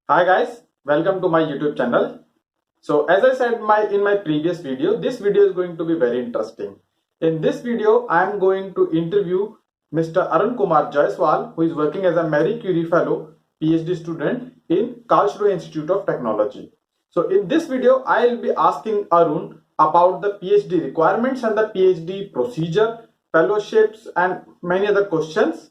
Hi guys, welcome to my YouTube channel. So as I said in my previous video, this video is going to be very interesting. In this video, I am going to interview Mr. Arun Kumar Jaiswal, who is working as a Marie Curie Fellow PhD student in Karlsruhe Institute of Technology. So in this video, I will be asking Arun about the PhD requirements and the PhD procedure, fellowships and many other questions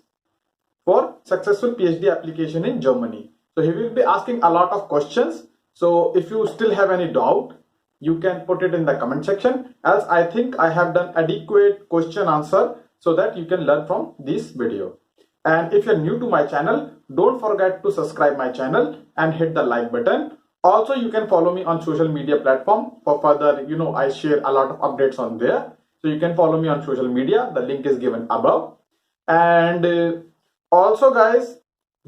for successful PhD application in Germany. So he will be asking a lot of questions. So if you still have any doubt, you can put it in the comment section. Else I think I have done adequate question answer so that you can learn from this video. And if you're new to my channel, don't forget to subscribe my channel and hit the like button. Also, you can follow me on social media platform for further, I share a lot of updates on there. So you can follow me on social media. The link is given above. And also guys,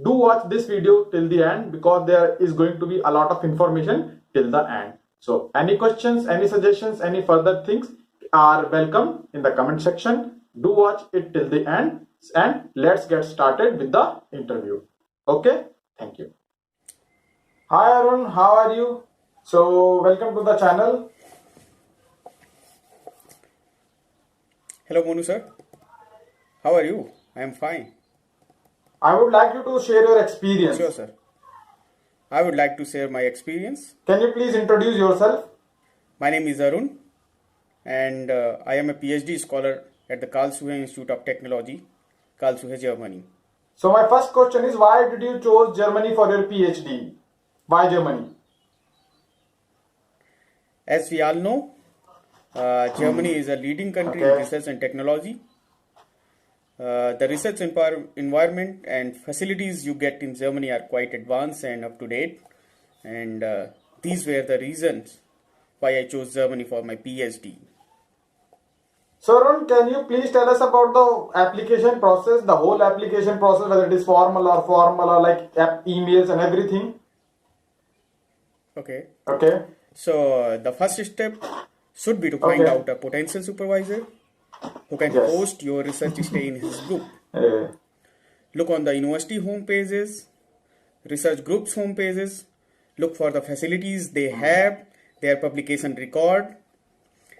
do watch this video till the end because there is going to be a lot of information till the end. So any questions, any suggestions, any further things are welcome in the comment section. Do watch it till the end and let's get started with the interview. Okay, thank you. Hi Arun, how are you? So welcome to the channel. Hello Monu sir, how are you? I am fine. I would like you to share your experience. Sure sir. I would like to share my experience. Can you please introduce yourself? My name is Arun and I am a PhD scholar at the Karlsruhe Institute of Technology, Karlsruhe, Germany. So my first question is, why did you choose Germany for your PhD? Why Germany? As we all know, Germany is a leading country in research and technology. The research environment and facilities you get in Germany are quite advanced and up to date, and these were the reasons why I chose Germany for my PhD. So Arun, can you please tell us about the application process, the whole application process, whether it is formal or like emails and everything? Okay. Okay. So the first step should be to find out a potential supervisor who can host your research stay in his group. Look on the university home pages, research groups home pages, look for the facilities they have, their publication record,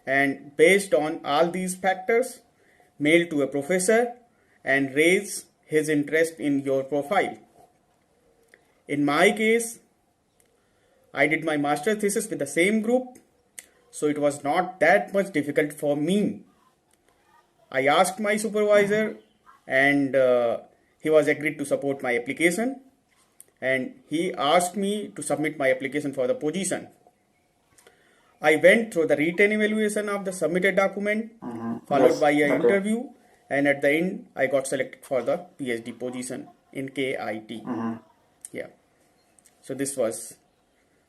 and based on all these factors, mail to a professor and raise his interest in your profile. In my case, I did my master's thesis with the same group, so it was not that much difficult for me. I asked my supervisor and he was agreed to support my application, and he asked me to submit my application for the position. I went through the written evaluation of the submitted document, followed by an interview, and at the end I got selected for the PhD position in KIT. Yeah. So this was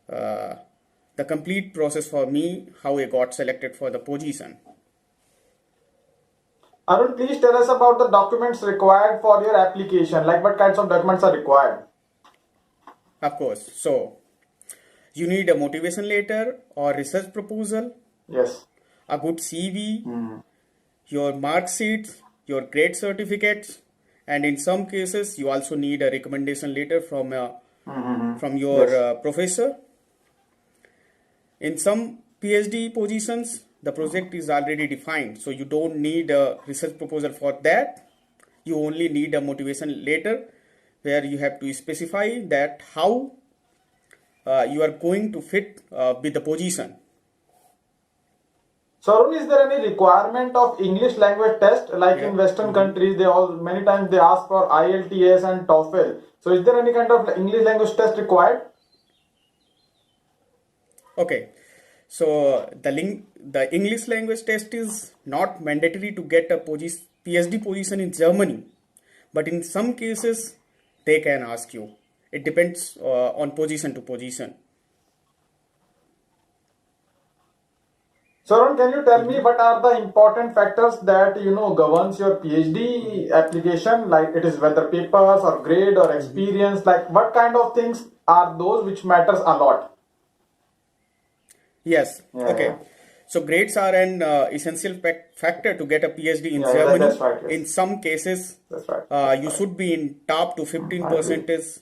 the complete process for me, how I got selected for the position. Arun, please tell us about the documents required for your application. Like what kinds of documents are required? Of course. So you need a motivation letter or research proposal. Yes. A good CV, your mark sheets, your grade certificates, and in some cases you also need a recommendation letter from your professor. In some PhD positions, the project is already defined, so you don't need a research proposal for that. You only need a motivation letter where you have to specify that how you are going to fit with the position. So Arun, is there any requirement of English language test? Like in Western countries, many times they ask for IELTS and TOEFL. So is there any kind of English language test required? Okay, so the English language test is not mandatory to get a PhD position in Germany, but in some cases they can ask you. It depends on position to position. So Arun, can you tell me what are the important factors that governs your PhD application? Like it is whether papers or grade or experience. Like what kind of things are those which matters a lot? Yes. Okay. So grades are an essential factor to get a PhD in Germany. That's right, yes. In some cases, That's right. you should be in top to 15%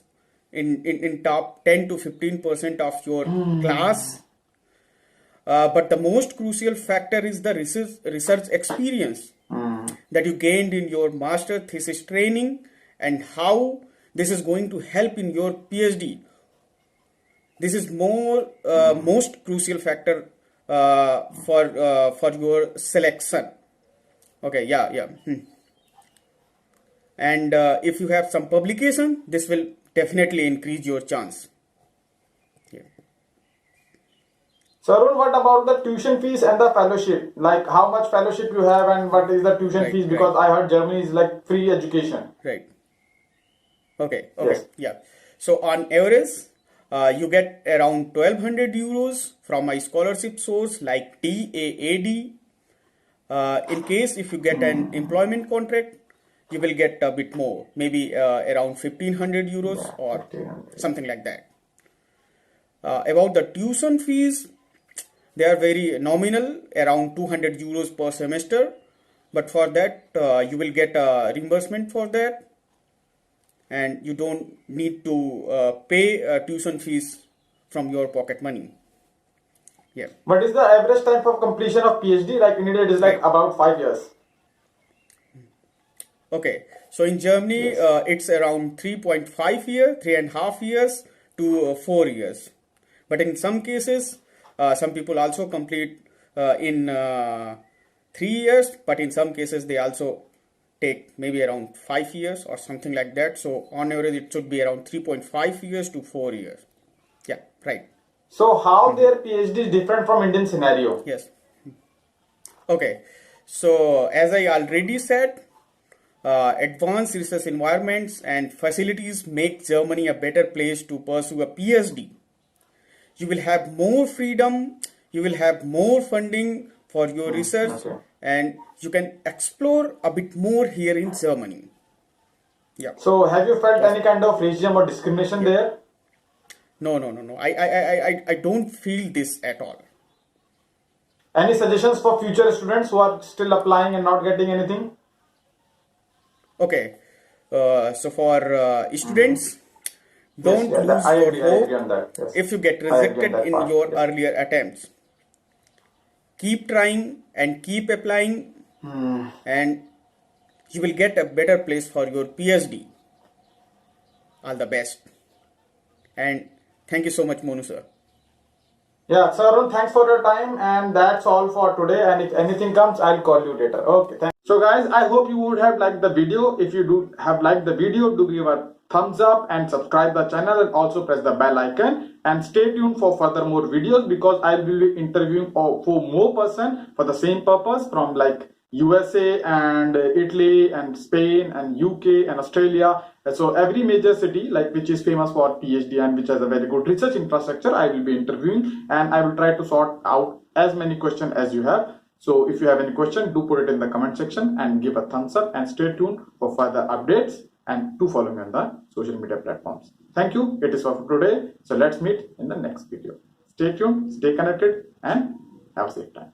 in top 10 to 15% of your class. But the most crucial factor is the research experience that you gained in your master thesis training, and how this is going to help in your PhD. This is most crucial factor for your selection. Okay, yeah. And if you have some publication, this will definitely increase your chance. So Arun, what about the tuition fees and the fellowship? Like how much fellowship you have and what is the tuition fees? Because I heard Germany is like free education. Right. Okay. Yes. Yeah. So on average, you get around 1200 euros from my scholarship source like TAAD. In case if you get an employment contract, you will get a bit more, maybe around 1500 euros or something like that. About the tuition fees, they are very nominal, around 200 euros per semester. But for that, you will get a reimbursement for that. And you don't need to pay tuition fees from your pocket money. Yeah. What is the average time for completion of PhD? Like in India, it is like about 5 years. Okay. So in Germany, it's around 3.5 years to 4 years. But in some cases, some people also complete in 3 years, but in some cases they also take maybe around 5 years or something like that. So on average, it should be around 3.5 years to 4 years. Yeah, right. So how their PhD is different from Indian scenario? Yes. Okay. So as I already said, advanced research environments and facilities make Germany a better place to pursue a PhD. You will have more freedom, you will have more funding for your research, and you can explore a bit more here in Germany. Yeah. So have you felt any kind of racism or discrimination there? No. I don't feel this at all. Any suggestions for future students who are still applying and not getting anything? Okay. So for students, don't lose your hope if you get rejected in your earlier attempts. Keep trying and keep applying, and you will get a better place for your PhD. All the best. And thank you so much, Monu sir. Yeah, so Arun, thanks for your time, and that's all for today. And if anything comes, I'll call you later. Okay, thanks. So guys, I hope you would have liked the video. If you do have liked the video, do give a thumbs up and subscribe the channel, and also press the bell icon, and stay tuned for further more videos, because I will be interviewing for more person for the same purpose from like USA and Italy and Spain and UK and Australia. So every major city like which is famous for PhD and which has a very good research infrastructure, I will be interviewing, and I will try to sort out as many questions as you have. So if you have any question, do put it in the comment section and give a thumbs up, and stay tuned for further updates, and do follow me on the social media platforms. Thank you. It is all for today. So let's meet in the next video. Stay tuned, stay connected, and have a safe time.